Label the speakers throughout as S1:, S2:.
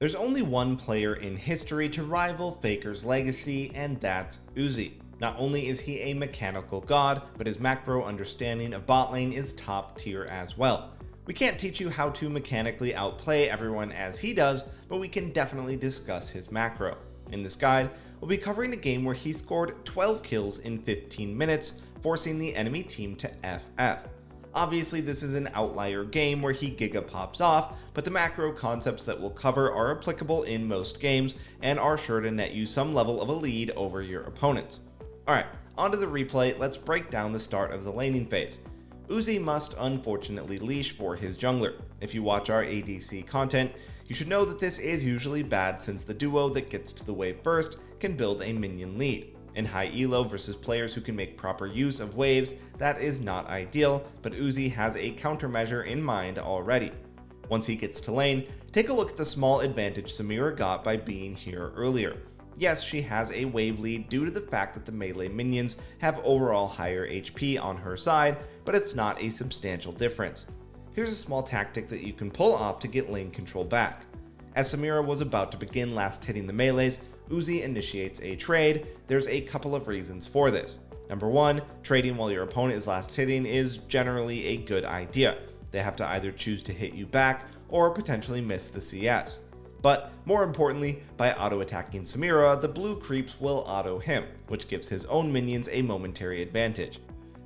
S1: There's only one player in history to rival Faker's legacy, and that's UZI. Not only is he a mechanical god, but his macro understanding of bot lane is top tier as well. We can't teach you how to mechanically outplay everyone as he does, but we can definitely discuss his macro. In this guide, we'll be covering a game where he scored 12 kills in 15 minutes, forcing the enemy team to FF. Obviously, this is an outlier game where he giga pops off, but the macro concepts that we'll cover are applicable in most games and are sure to net you some level of a lead over your opponents. Alright, onto the replay. Let's break down the start of the laning phase. UZI must unfortunately leash for his jungler. If you watch our ADC content, you should know that this is usually bad since the duo that gets to the wave first can build a minion lead. In high elo versus players who can make proper use of waves, that is not ideal, but UZI has a countermeasure in mind already. Once he gets to lane, take a look at the small advantage Samira got by being here earlier. Yes, she has a wave lead due to the fact that the melee minions have overall higher HP on her side, but it's not a substantial difference. Here's a small tactic that you can pull off to get lane control back. As Samira was about to begin last hitting the melees, UZI initiates a trade. There's a couple of reasons for this. Number one, trading while your opponent is last hitting is generally a good idea. They have to either choose to hit you back or potentially miss the CS. But more importantly, by auto-attacking Samira, the blue creeps will auto him, which gives his own minions a momentary advantage.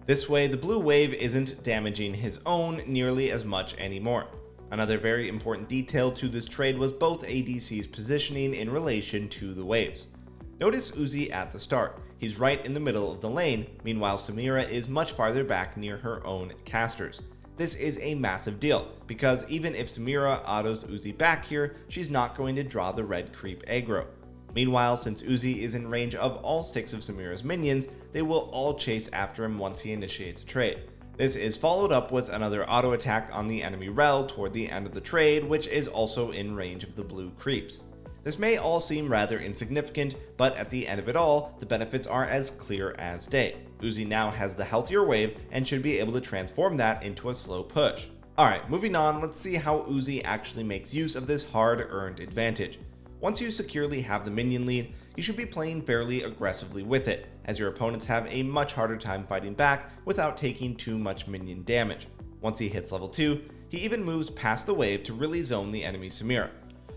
S1: This way, the blue wave isn't damaging his own nearly as much anymore. Another very important detail to this trade was both ADC's positioning in relation to the waves. Notice UZI at the start. He's right in the middle of the lane, meanwhile Samira is much farther back near her own casters. This is a massive deal, because even if Samira autos UZI back here, she's not going to draw the red creep aggro. Meanwhile, since UZI is in range of all 6 of Samira's minions, they will all chase after him once he initiates a trade. This is followed up with another auto attack on the enemy rel toward the end of the trade, which is also in range of the blue creeps. This may all seem rather insignificant, but at the end of it all, the benefits are as clear as day. UZI now has the healthier wave and should be able to transform that into a slow push. Alright, moving on, let's see how UZI actually makes use of this hard-earned advantage. Once you securely have the minion lead, you should be playing fairly aggressively with it, as your opponents have a much harder time fighting back without taking too much minion damage. Once he hits level 2, he even moves past the wave to really zone the enemy Samira.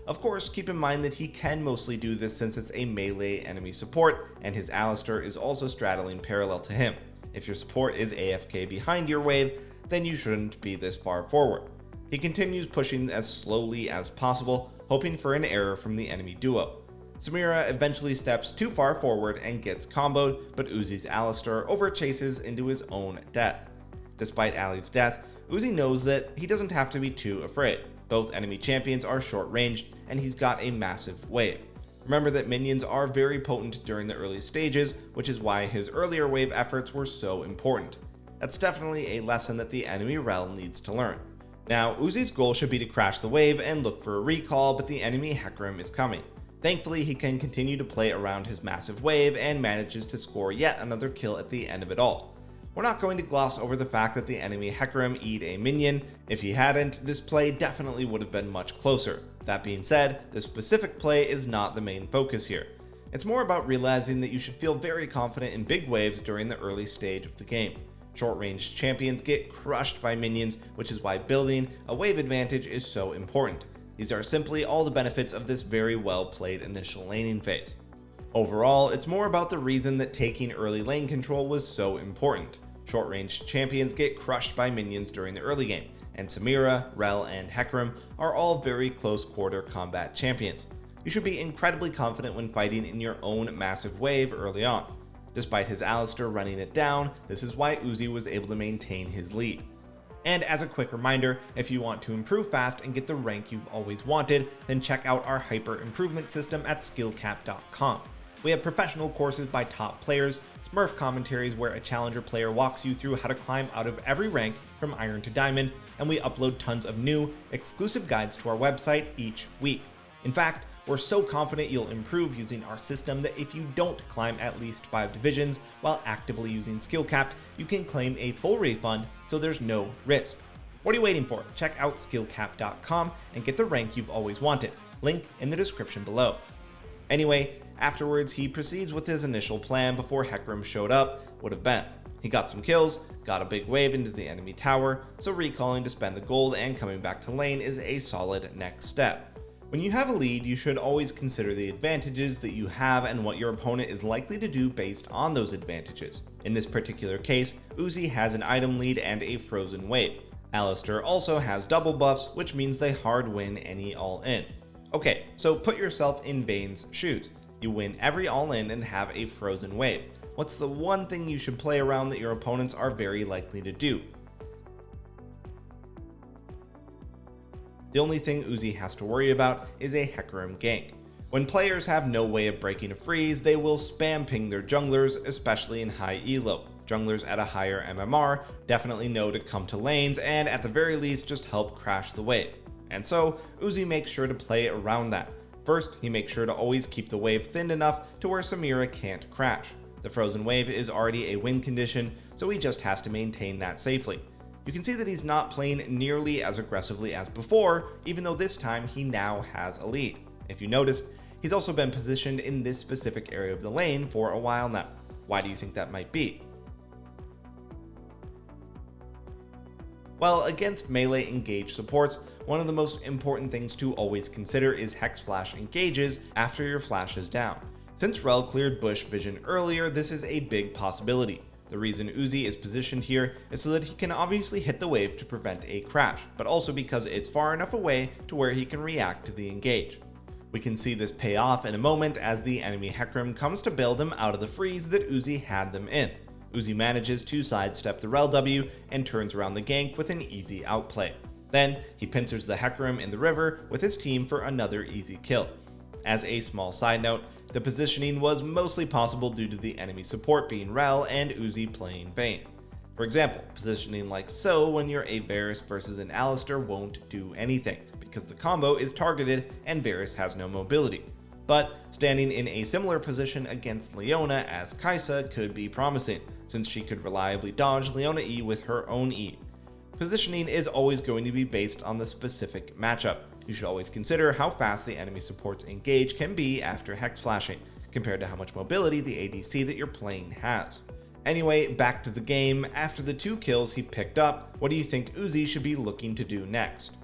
S1: Of course, keep in mind that he can mostly do this since it's a melee enemy support, and his Alistar is also straddling parallel to him. If your support is AFK behind your wave, then you shouldn't be this far forward. He continues pushing as slowly as possible, hoping for an error from the enemy duo. Samira eventually steps too far forward and gets comboed, but UZI's Alistar overchases into his own death. Despite Ali's death, UZI knows that he doesn't have to be too afraid. Both enemy champions are short-ranged, and he's got a massive wave. Remember that minions are very potent during the early stages, which is why his earlier wave efforts were so important. That's definitely a lesson that the enemy rel needs to learn. Now, UZI's goal should be to crash the wave and look for a recall, but the enemy Hecarim is coming. Thankfully, he can continue to play around his massive wave and manages to score yet another kill at the end of it all. We're not going to gloss over the fact that the enemy Hecarim E'd a minion. If he hadn't, this play definitely would have been much closer. That being said, this specific play is not the main focus here. It's more about realizing that you should feel very confident in big waves during the early stage of the game. Short-range champions get crushed by minions, which is why building a wave advantage is so important. These are simply all the benefits of this very well played initial laning phase. Overall, it's more about the reason that taking early lane control was so important. Short-range champions get crushed by minions during the early game, and Samira, Rel, and Hecarim are all very close quarter combat champions. You should be incredibly confident when fighting in your own massive wave early on. Despite his Alistar running it down, this is why UZI was able to maintain his lead. And as a quick reminder, if you want to improve fast and get the rank you've always wanted, then check out our hyper improvement system at SkillCapped.com. We have professional courses by top players, Smurf commentaries where a challenger player walks you through how to climb out of every rank from Iron to Diamond, and we upload tons of new, exclusive guides to our website each week. In fact, we're so confident you'll improve using our system that if you don't climb at least 5 divisions while actively using SkillCapped, you can claim a full refund, so there's no risk. What are you waiting for? Check out SkillCapped.com and get the rank you've always wanted. link in the description below. Anyway, afterwards he proceeds with his initial plan before Hecarim showed up would have been. He got some kills, got a big wave into the enemy tower, so recalling to spend the gold and coming back to lane is a solid next step. When you have a lead, you should always consider the advantages that you have and what your opponent is likely to do based on those advantages. In this particular case, UZI has an item lead and a frozen wave. Alistar also has double buffs, which means they hard win any all-in. Okay, so put yourself in Vayne's shoes. You win every all-in and have a frozen wave. What's the one thing you should play around that your opponents are very likely to do? The only thing UZI has to worry about is a Hecarim gank. When players have no way of breaking a freeze, they will spam ping their junglers, especially in high elo. Junglers at a higher MMR definitely know to come to lanes and at the very least just help crash the wave. And so UZI makes sure to play around that. First, he makes sure to always keep the wave thin enough to where Samira can't crash. The frozen wave is already a win condition, so he just has to maintain that safely. You can see that he's not playing nearly as aggressively as before, even though this time he now has a lead. If you noticed, he's also been positioned in this specific area of the lane for a while now. Why do you think that might be? Well, against melee engage supports, one of the most important things to always consider is Hex Flash engages after your flash is down. Since Rel cleared bush vision earlier, this is a big possibility. The reason UZI is positioned here is so that he can obviously hit the wave to prevent a crash, but also because it's far enough away to where he can react to the engage. We can see this pay off in a moment as the enemy Hecarim comes to bail them out of the freeze that UZI had them in. UZI manages to sidestep the Rel W and turns around the gank with an easy outplay. Then he pincers the Hecarim in the river with his team for another easy kill. As a small side note, the positioning was mostly possible due to the enemy support being Rel and UZI playing Vayne. For example, positioning like so when you're a Varus versus an Alistar won't do anything, because the combo is targeted and Varus has no mobility. But standing in a similar position against Leona as Kai'Sa could be promising, since she could reliably dodge Leona E with her own E. Positioning is always going to be based on the specific matchup. You should always consider how fast the enemy support's engage can be after Hex flashing, compared to how much mobility the ADC that you're playing has. Anyway, back to the game. After the 2 kills he picked up, what do you think UZI should be looking to do next?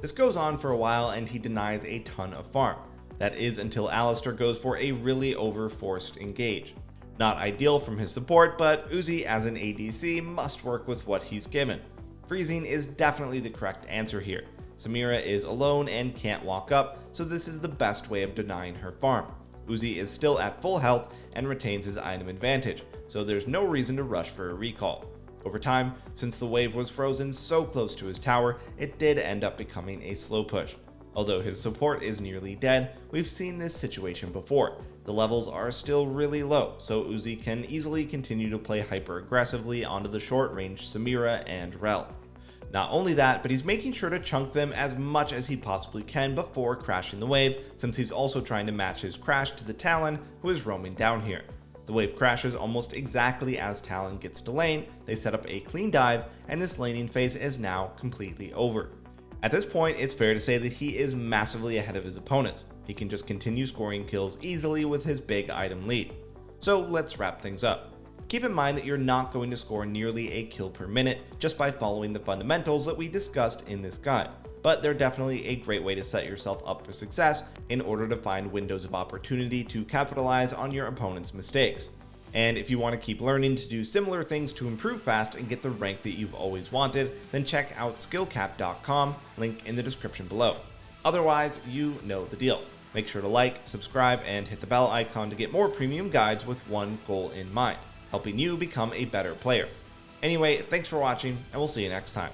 S1: This goes on for a while and he denies a ton of farm. That is until Alistar goes for a really over-forced engage. Not ideal from his support, but UZI as an ADC must work with what he's given. Freezing is definitely the correct answer here. Samira is alone and can't walk up, so this is the best way of denying her farm. UZI is still at full health and retains his item advantage, so there's no reason to rush for a recall. Over time, since the wave was frozen so close to his tower, it did end up becoming a slow push. Although his support is nearly dead, we've seen this situation before. The levels are still really low, so UZI can easily continue to play hyper aggressively onto the short range Samira and Rel. Not only that, but he's making sure to chunk them as much as he possibly can before crashing the wave, since he's also trying to match his crash to the Talon who is roaming down here. The wave crashes almost exactly as Talon gets to lane, they set up a clean dive, and this laning phase is now completely over. At this point, it's fair to say that he is massively ahead of his opponents. He can just continue scoring kills easily with his big item lead. So let's wrap things up. Keep in mind that you're not going to score nearly a kill per minute just by following the fundamentals that we discussed in this guide, but they're definitely a great way to set yourself up for success in order to find windows of opportunity to capitalize on your opponent's mistakes. And if you want to keep learning to do similar things to improve fast and get the rank that you've always wanted, then check out SkillCapped.com, link in the description below. Otherwise, you know the deal. Make sure to like, subscribe, and hit the bell icon to get more premium guides with one goal in mind, helping you become a better player. Anyway, thanks for watching, and we'll see you next time.